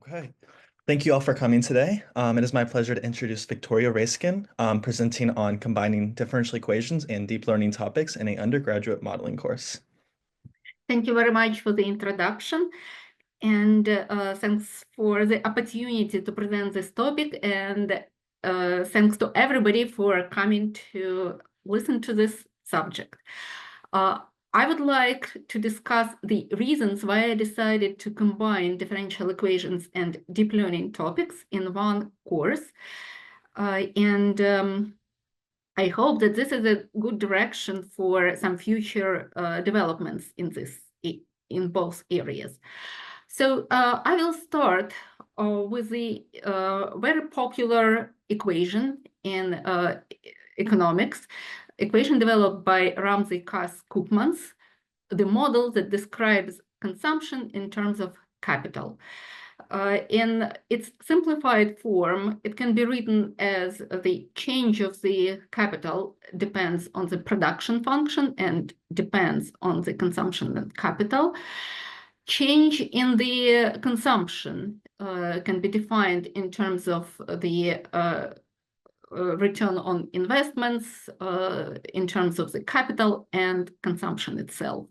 Okay. Thank you all for coming today. It is my pleasure to introduce Victoria Rayskin, presenting on combining differential equations and deep learning topics in an undergraduate modeling course. Thank you very much for the introduction, and thanks for the opportunity to present this topic, and thanks to everybody for coming to listen to this subject. I would like to discuss the reasons why I decided to combine differential equations and deep learning topics in one course. I hope that this is a good direction for some future developments in both areas. So I will start with the very popular equation in economics, equation developed by Ramsey-Cass-Koopmans, the model that describes consumption in terms of capital. In its simplified form, it can be written as the change of the capital depends on the production function and depends on the consumption and capital. Change in the consumption can be defined in terms of the return on investments, in terms of the capital and consumption itself.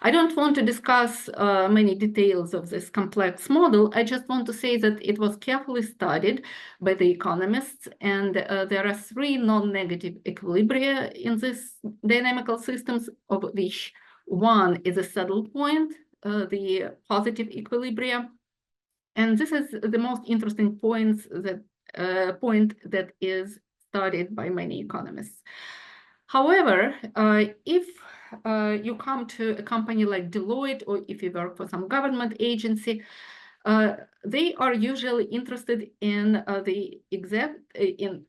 I don't want to discuss many details of this complex model. I just want to say that it was carefully studied by the economists, and there are three non-negative equilibria in these dynamical systems, of which one is a saddle point, the positive equilibria. And this is the most interesting point that is studied by many economists. However, if you come to a company like Deloitte, or if you work for some government agency, they are usually interested in the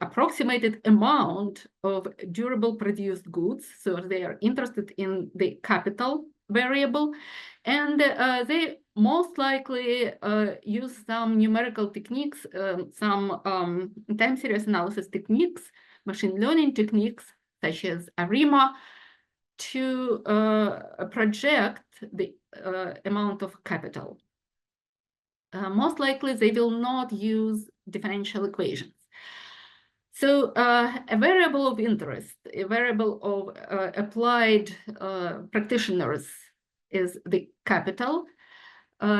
approximated amount of durable produced goods. So they are interested in the capital variable, and they most likely use some numerical techniques, some time series analysis techniques, machine learning techniques, such as ARIMA, to project the amount of capital. Most likely, they will not use differential equations. So a variable of interest, a variable of applied practitioners is the capital,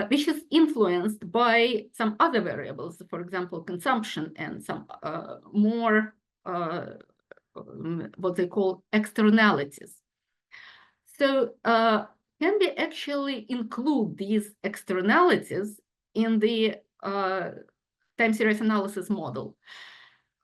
which is influenced by some other variables, for example, consumption and some more what they call externalities. So can we actually include these externalities in the time series analysis model?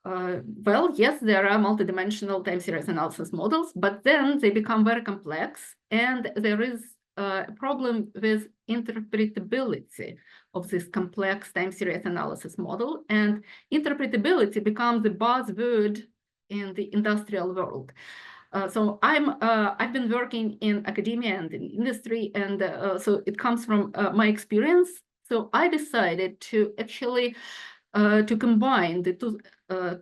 Well, yes, there are multidimensional time series analysis models, but then they become very complex, and there is a problem with interpretability of this complex time series analysis model, and interpretability becomes the buzzword in the industrial world. So I've been working in academia and in industry, and so it comes from my experience. So I decided to actually to combine the two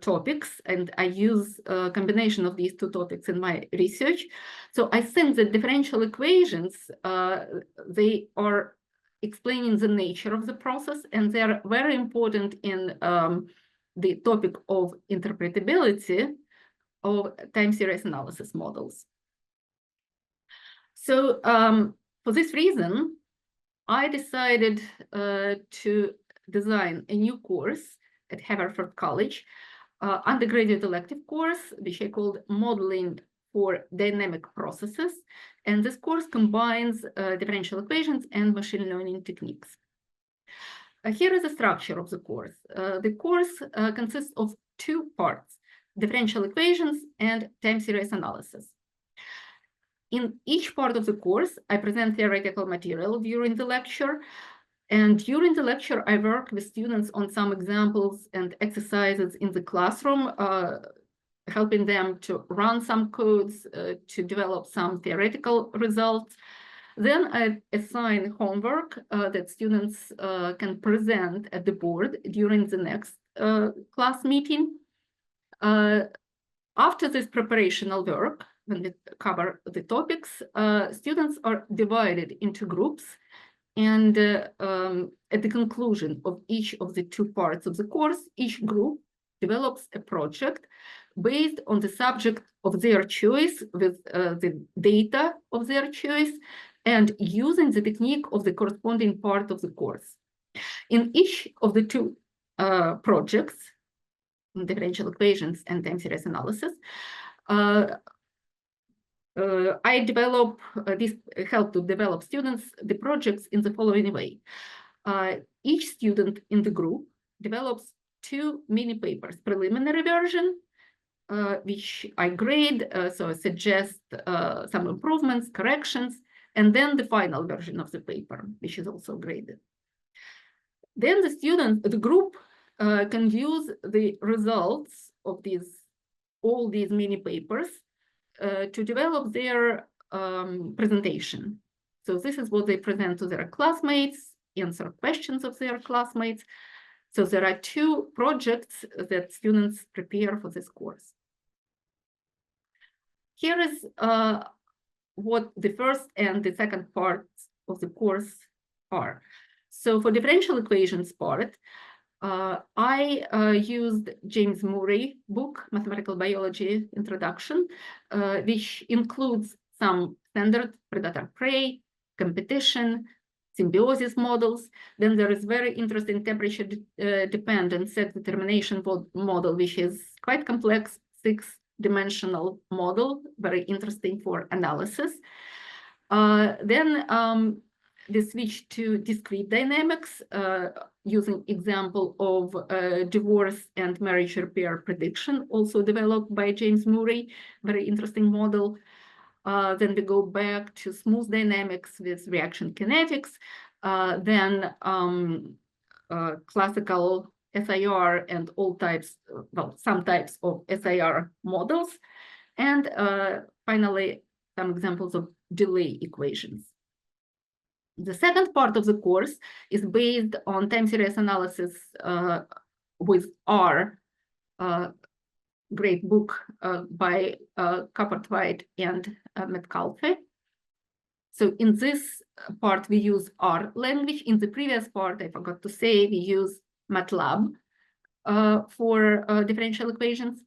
topics, and I use a combination of these two topics in my research. So I think that differential equations, they are explaining the nature of the process, and they are very important in the topic of interpretability of time series analysis models. So for this reason, I decided to design a new course at Haverford College, undergraduate elective course, which I called Modeling for Dynamic Processes. And this course combines differential equations and machine learning techniques. Here is the structure of the course. The course consists of two parts: differential equations and time series analysis. In each part of the course, I present theoretical material during the lecture. And during the lecture, I work with students on some examples and exercises in the classroom, helping them to run some codes, to develop some theoretical results. Then I assign homework that students can present at the board during the next class meeting. After this preparational work, when we cover the topics, students are divided into groups, And at the conclusion of each of the two parts of the course, each group develops a project based on the subject of their choice with the data of their choice and using the technique of the corresponding part of the course. In each of the two projects, differential equations and time series analysis, I develop help to develop students the projects in the following way. Each student in the group develops two mini papers, preliminary version, which I grade, so I suggest some improvements, corrections, and then the final version of the paper, which is also graded. Then the group can use the results of all these mini papers to develop their presentation. So this is what they present to their classmates, answer questions of their classmates. So there are two projects that students prepare for this course. Here is what the first and the second parts of the course are. So for differential equations part, I used James Murray book, Mathematical Biology Introduction, which includes some standard predator-prey, competition, symbiosis models. Then there is very interesting temperature-dependent set determination model, which is quite complex, 6-dimensional model, very interesting for analysis. Then we switch to discrete dynamics using example of divorce and marriage repair prediction, also developed by James Murray, very interesting model. Then we go back to smooth dynamics with reaction kinetics, then classical SIR and all types, well, some types of SIR models, and finally, some examples of delay equations. The second part of the course is based on time series analysis with R, great book by Copperthwaite and Metcalfe. So in this part, we use R language. In the previous part, I forgot to say, we use MATLAB for differential equations.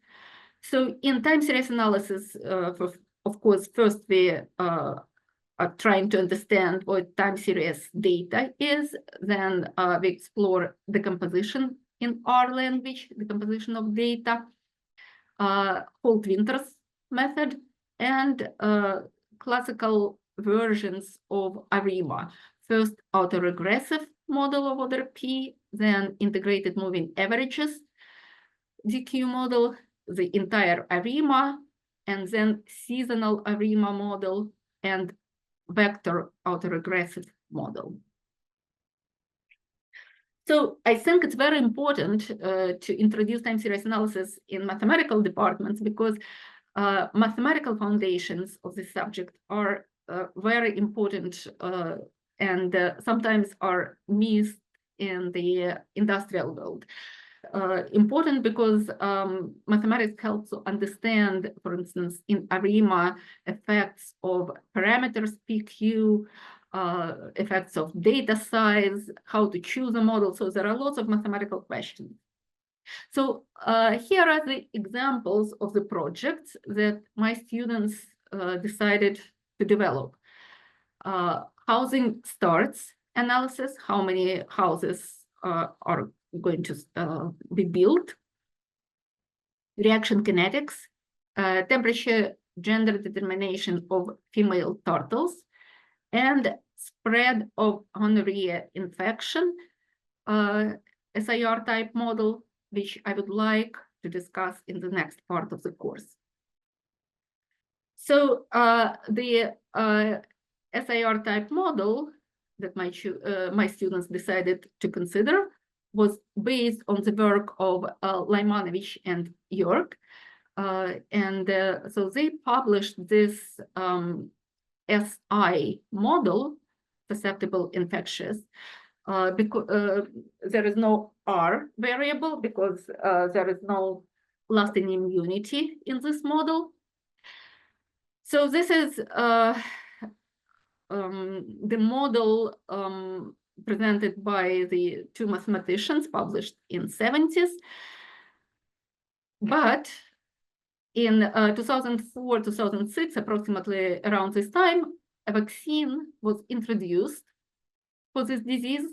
So in time series analysis, of course, first we are trying to understand what time series data is. Then we explore the composition in R language, the composition of data, Holt-Winters method, and classical versions of ARIMA. First, autoregressive model of order P, then integrated moving averages, DQ model, the entire ARIMA, and then seasonal ARIMA model, and vector autoregressive model. So I think it's very important to introduce time series analysis in mathematical departments because mathematical foundations of this subject are very important and sometimes are missed in the industrial world. Important because mathematics helps to understand, for instance, in ARIMA, effects of parameters PQ, effects of data size, how to choose a model. So there are lots of mathematical questions. So here are the examples of the projects that my students decided to develop. Housing starts analysis, how many houses are going to be built. Reaction kinetics, temperature, gender determination of female turtles, and spread of gonorrhea infection, SIR type model, which I would like to discuss in the next part of the course. So the SIR type model that my students decided to consider was based on the work of Lymanovich and York. So they published this SI model, susceptible infectious, because there is no R variable because there is no lasting immunity in this model. So this is the model presented by the two mathematicians published in 70s. But in 2004, 2006, approximately around this time, a vaccine was introduced for this disease,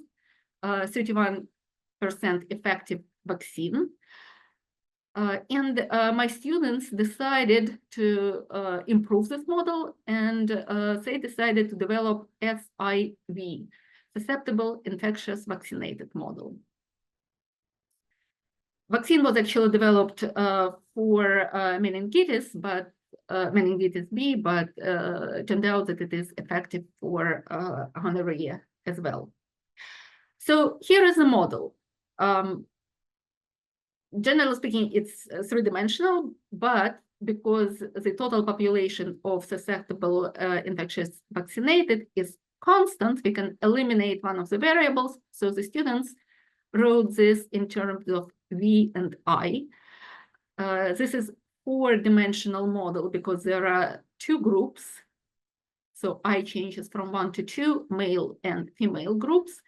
31% effective vaccine. And my students decided to improve this model, and they decided to develop SIV, susceptible infectious vaccinated model. Vaccine was actually developed for meningitis, but meningitis B, but turned out that it is effective for gonorrhea as well. So here is the model. Generally speaking, it's three-dimensional, but because the total population of susceptible infectious vaccinated is constant, we can eliminate one of the variables. So the students wrote this in terms of V and I. This is four-dimensional model because there are two groups. So I changes from 1 to 2, male and female groups.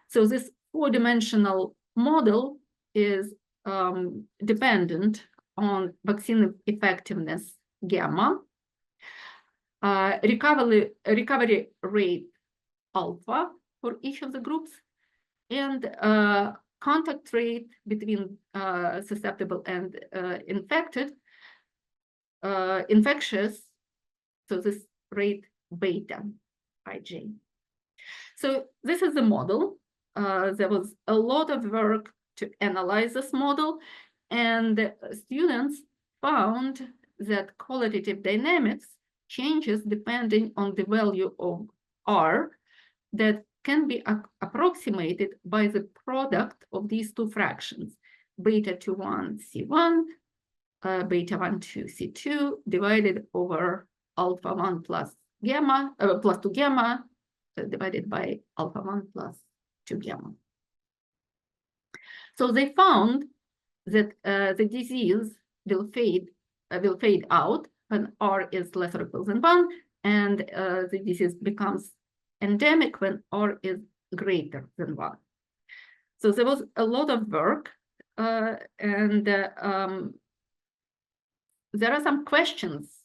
So this four-dimensional model is dependent on vaccine effectiveness gamma, recovery rate alpha for each of the groups, and contact rate between susceptible and infectious, so this rate beta, IJ. So this is the model. There was a lot of work to analyze this model, and students found that qualitative dynamics changes depending on the value of R that can be approximated by the product of these two fractions, beta 21 C1, beta 1 2 C2, divided over alpha 1 plus gamma, plus 2 gamma, divided by alpha 1 plus 2 gamma. So they found that the disease will fade out when R is less or equal than 1, and the disease becomes endemic when R is greater than 1. So there was a lot of work, and there are some questions.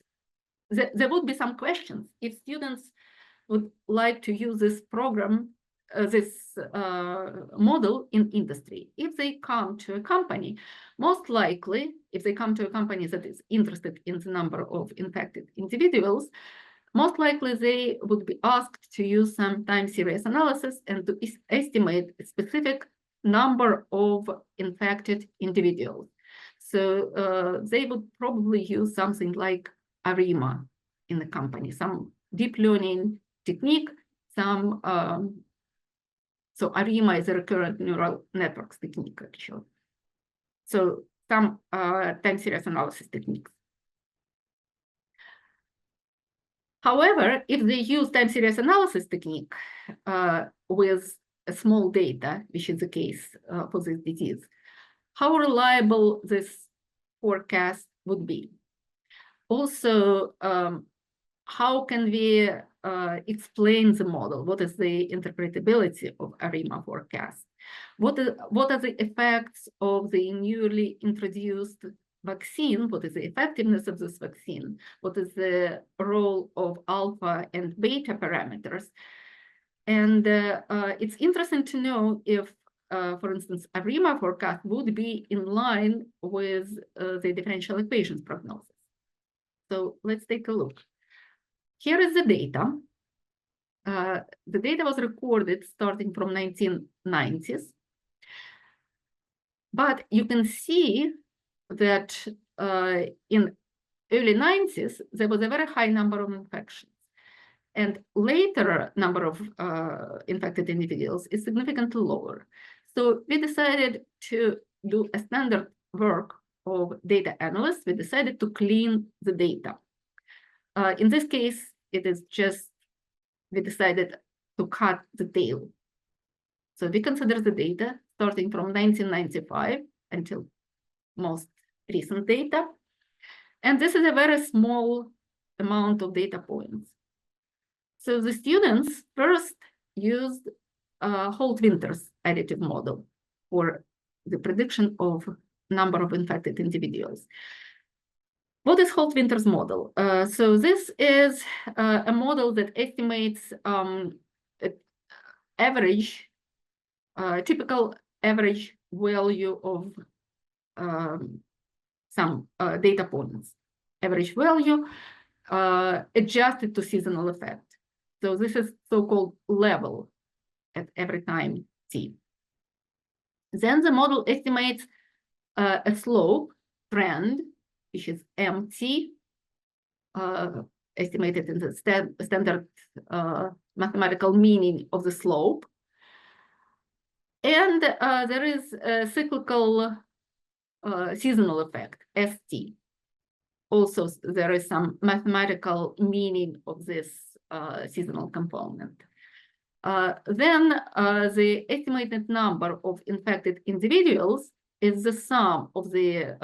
There would be some questions if students would like to use this program, this model in industry. If they come to a company, most likely, if they come to a company that is interested in the number of infected individuals, most likely they would be asked to use some time series analysis and to estimate a specific number of infected individuals. So they would probably use something like ARIMA in the company, some deep learning technique, some, so ARIMA is a recurrent neural networks technique, actually. So some time series analysis techniques. However, if they use time series analysis technique with a small data, which is the case for this disease, how reliable this forecast would be? Also, how can we explain the model? What is the interpretability of ARIMA forecast? What are the effects of the newly introduced vaccine? What is the effectiveness of this vaccine? What is the role of alpha and beta parameters? And it's interesting to know if, for instance, ARIMA forecast would be in line with the differential equations prognosis. So let's take a look. Here is the data. The data was recorded starting from 1990s. But you can see that in early 90s, there was a very high number of infections. And later number of infected individuals is significantly lower. So we decided to do a standard work of data analysts. We decided to clean the data. In this case, it is just, we decided to cut the tail. So we consider the data starting from 1995 until most recent data. And this is a very small amount of data points. So the students first used Holt-Winters additive model for the prediction of number of infected individuals. What is Holt-Winters model? So this is a model that estimates typical average value of some data points. Average value adjusted to seasonal effect. So this is so-called level at every time t. Then the model estimates a slope trend, which is mt, estimated in the standard mathematical meaning of the slope. And there is a cyclical seasonal effect, st. Also, there is some mathematical meaning of this seasonal component. Then the estimated number of infected individuals is the sum of the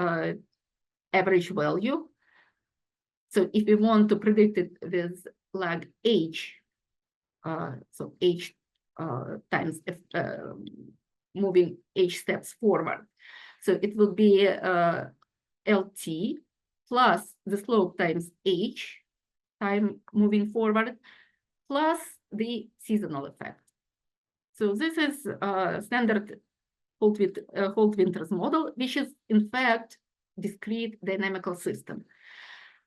average value. So if we want to predict it with lag h, so h times moving h steps forward. So it will be LT plus the slope times h, time moving forward, plus the seasonal effect. So this is standard Holt-Winters model, which is in fact discrete dynamical system.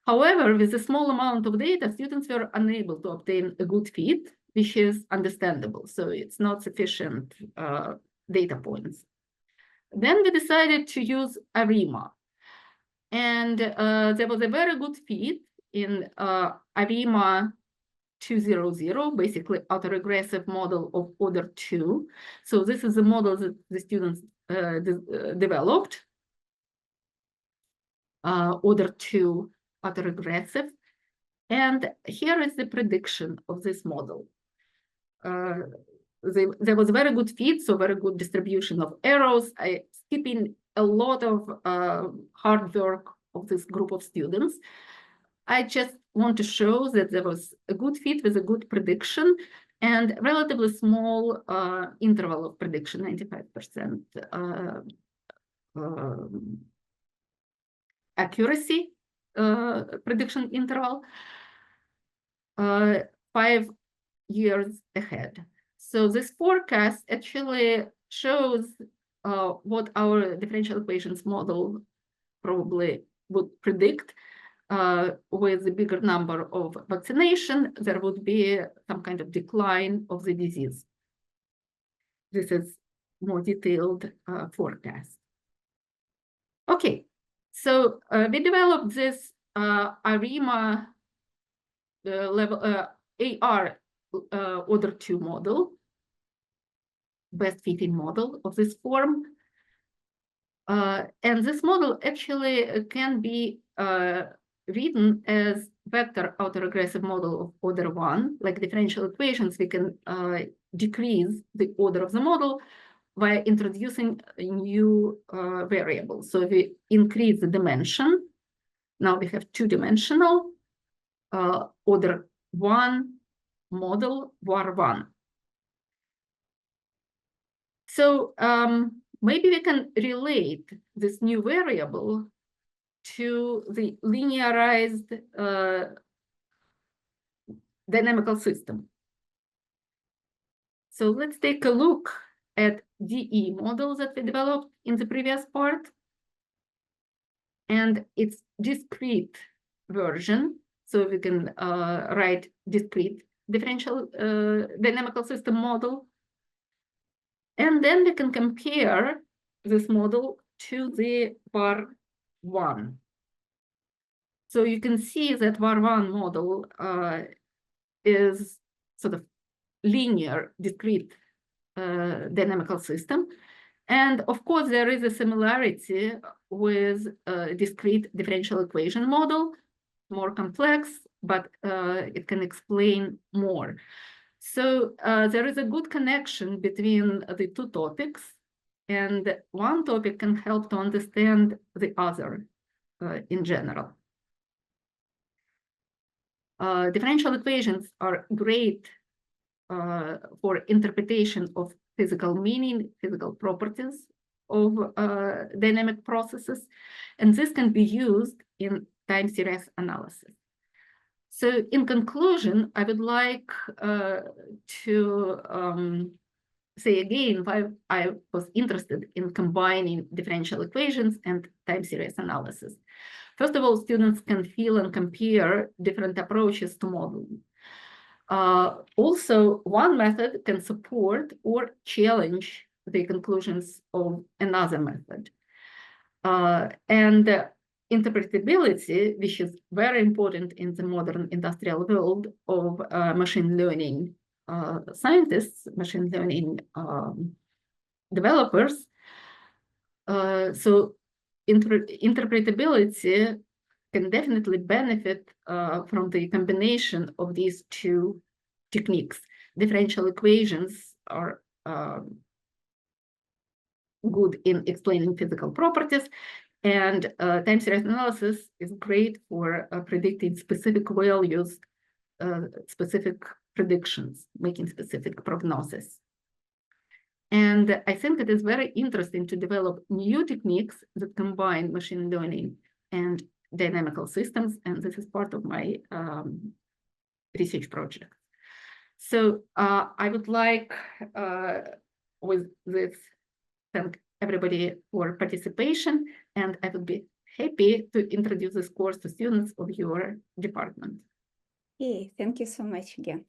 However, with a small amount of data, students were unable to obtain a good fit, which is understandable. So it's not sufficient data points. Then we decided to use ARIMA. And there was a very good fit in ARIMA 200, basically autoregressive model of order 2. So this is the model that the students developed, order 2 autoregressive. And here is the prediction of this model. There was a very good fit, so very good distribution of errors, skipping a lot of hard work of this group of students. I just want to show that there was a good fit with a good prediction and relatively small interval of prediction, 95% accuracy prediction interval, 5 years ahead. So this forecast actually shows what our differential equations model probably would predict. With a bigger number of vaccination, there would be some kind of decline of the disease. This is more detailed forecast. Okay, so we developed this ARIMA level AR order 2 model, best fitting model of this form. And this model actually can be written as vector autoregressive model of order 1. Like differential equations, we can decrease the order of the model by introducing a new variable. So we increase the dimension. Now we have two-dimensional order 1 model var1. So maybe we can relate this new variable to the linearized dynamical system. So let's take a look at DE model that we developed in the previous part and its discrete version. So we can write discrete differential dynamical system model. And then we can compare this model to the var1. So you can see that var1 model is sort of linear, discrete dynamical system. And of course, there is a similarity with a discrete differential equation model, more complex, but it can explain more. So there is a good connection between the two topics, and one topic can help to understand the other in general. Differential equations are great for interpretation of physical meaning, physical properties of dynamic processes, and this can be used in time series analysis. So in conclusion, I would like to say again why I was interested in combining differential equations and time series analysis. First of all, students can feel and compare different approaches to modeling. Also, one method can support or challenge the conclusions of another method. And interpretability, which is very important in the modern industrial world of machine learning scientists, machine learning developers. So interpretability can definitely benefit from the combination of these two techniques. Differential equations are good in explaining physical properties, and time series analysis is great for predicting specific values, specific predictions, making specific prognosis. And I think it is very interesting to develop new techniques that combine machine learning and dynamical systems, and this is part of my research project. So I would like, with this, thank everybody for participation, and I would be happy to introduce this course to students of your department. Hey, thank you so much again.